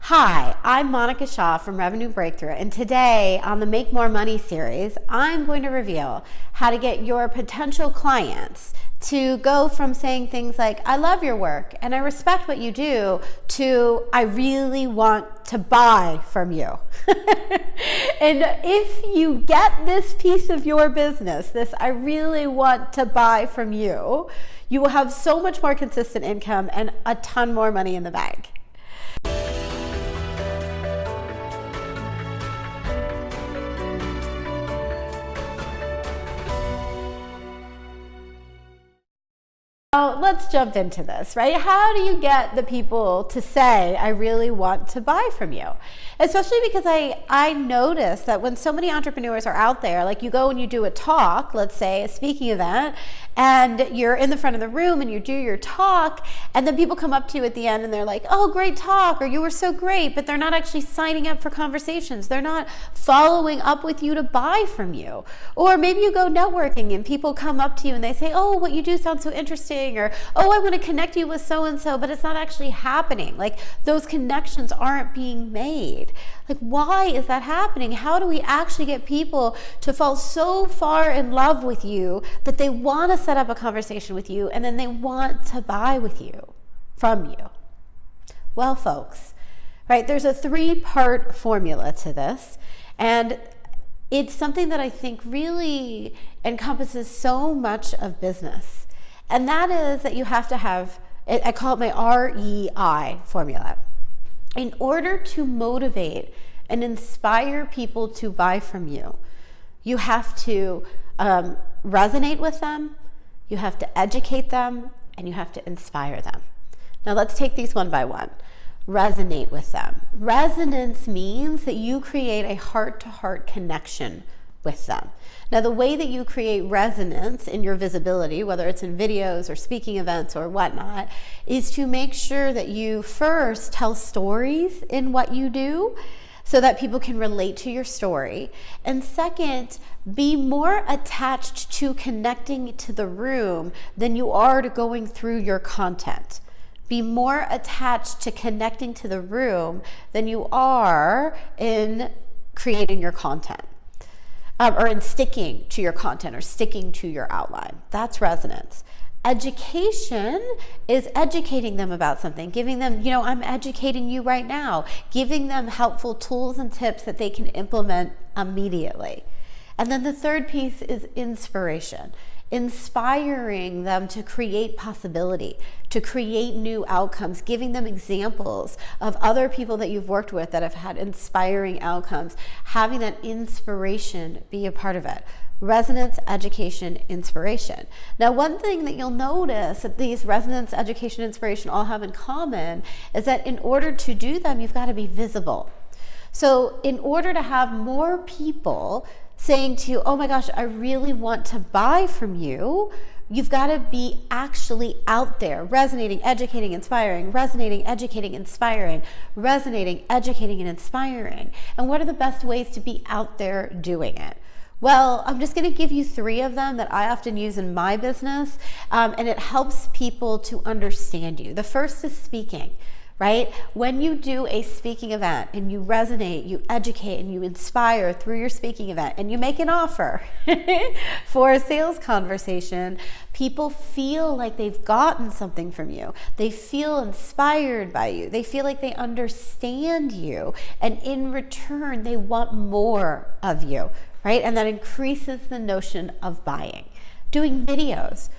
Hi, I'm Monica Shah from Revenue Breakthrough, and today on the Make More Money series, I'm going to reveal how to get your potential clients to go from saying things like, I love your work and I respect what you do, to I really want to buy from you. And if you get this piece of your business, this I really want to buy from you, you will have so much more consistent income and a ton more money in the bank. Now, let's jump into this, right? How do you get the people to say, I really want to buy from you? Especially because I notice that when so many entrepreneurs are out there, like you go and you do a talk, let's say a speaking event, and you're in the front of the room and you do your talk, and then people come up to you at the end and they're like, oh, great talk, or you were so great, but they're not actually signing up for conversations. They're not following up with you to buy from you. Or maybe you go networking and people come up to you and they say, oh, what you do sounds so interesting, or oh, I want to connect you with so-and-so, but it's not actually happening. Like those connections aren't being made. Like, why is that happening? How do we actually get people to fall so far in love with you that they want to set up a conversation with you and then they want to buy with you, from you? Well, folks, right, there's a 3-part formula to this, and it's something that I think really encompasses so much of business. And that is that you have to have, I call it my REI formula. In order to motivate and inspire people to buy from you, you have to resonate with them, you have to educate them, and you have to inspire them. Now let's take these one by one. Resonate with them. Resonance means that you create a heart-to-heart connection with them. Now, the way that you create resonance in your visibility, whether it's in videos or speaking events or whatnot, is to make sure that you first tell stories in what you do so that people can relate to your story. And second, be more attached to connecting to the room than you are to going through your content. Be more attached to connecting to the room than you are in creating your content. Or in sticking to your content or sticking to your outline. That's resonance. Education is educating them about something, giving them, I'm educating you right now, giving them helpful tools and tips that they can implement immediately. And then the third piece is inspiration. Inspiring them to create possibility, to create new outcomes, giving them examples of other people that you've worked with that have had inspiring outcomes, having that inspiration be a part of it. Resonance, education, inspiration. Now, one thing that you'll notice that these resonance, education, inspiration all have in common is that in order to do them, you've got to be visible. So in order to have more people saying to you, oh my gosh, I really want to buy from you, you've got to be actually out there, resonating, educating, inspiring, resonating, educating, inspiring, resonating, educating, and inspiring. And what are the best ways to be out there doing it? Well, I'm just going to give you 3 of them that I often use in my business, and it helps people to understand you. The first is speaking. Right? When you do a speaking event and you resonate, you educate, and you inspire through your speaking event, and you make an offer for a sales conversation, people feel like they've gotten something from you. They feel inspired by you. They feel like they understand you, and in return, they want more of you, right? And that increases the notion of buying. Doing videos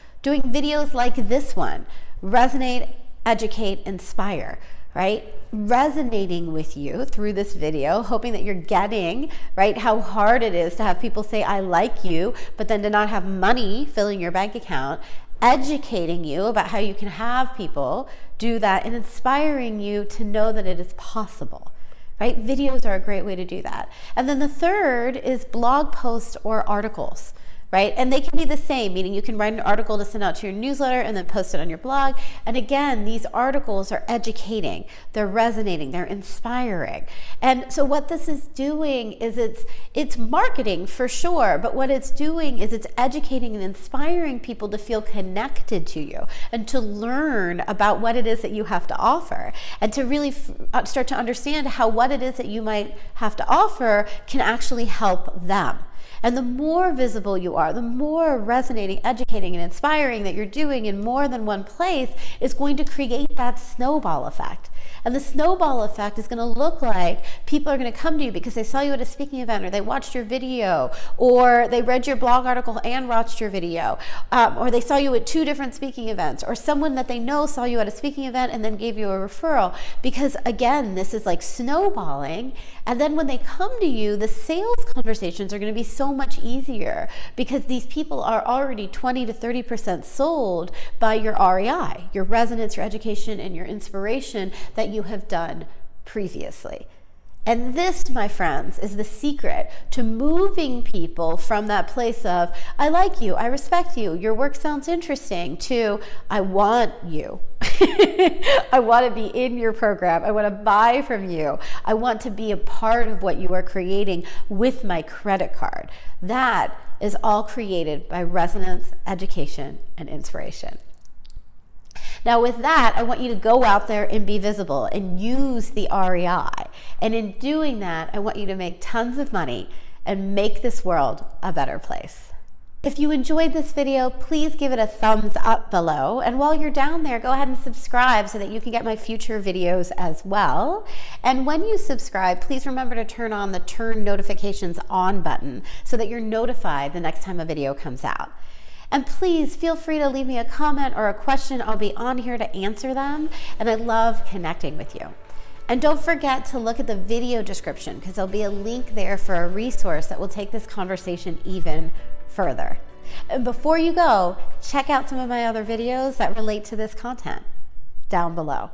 like this one, resonate, educate, inspire, right? Resonating with you through this video, hoping that you're getting, right, how hard it is to have people say, I like you, but then to not have money filling your bank account, educating you about how you can have people do that, and inspiring you to know that it is possible, right? Videos are a great way to do that. And then the third is blog posts or articles. right? And they can be the same, meaning you can write an article to send out to your newsletter and then post it on your blog. And again, these articles are educating, they're resonating, they're inspiring. And so what this is doing is it's marketing for sure, but what it's doing is it's educating and inspiring people to feel connected to you and to learn about what it is that you have to offer, and to really start to understand how what it is that you might have to offer can actually help them. And the more visible you are, the more resonating, educating, and inspiring that you're doing in more than one place is going to create that snowball effect. And the snowball effect is going to look like people are going to come to you because they saw you at a speaking event, or they watched your video, or they read your blog article and watched your video, or they saw you at 2 different speaking events, or someone that they know saw you at a speaking event and then gave you a referral. Because again, this is like snowballing. And then when they come to you, the sales conversations are going to be so much easier because these people are already 20 to 30% sold by your REI, your resonance, your education, and your inspiration that you have done previously. And this, my friends, is the secret to moving people from that place of, I like you, I respect you, your work sounds interesting, to, I want you. I want to be in your program. I want to buy from you. I want to be a part of what you are creating with my credit card. That is all created by resonance, education, and inspiration. Now with that, I want you to go out there and be visible and use the REI. And in doing that, I want you to make tons of money and make this world a better place. If you enjoyed this video, please give it a thumbs up below. And while you're down there, go ahead and subscribe so that you can get my future videos as well. And when you subscribe, please remember to turn on the turn notifications on button so that you're notified the next time a video comes out. And please feel free to leave me a comment or a question. I'll be on here to answer them. And I love connecting with you. And don't forget to look at the video description because there'll be a link there for a resource that will take this conversation even further. And before you go, check out some of my other videos that relate to this content down below.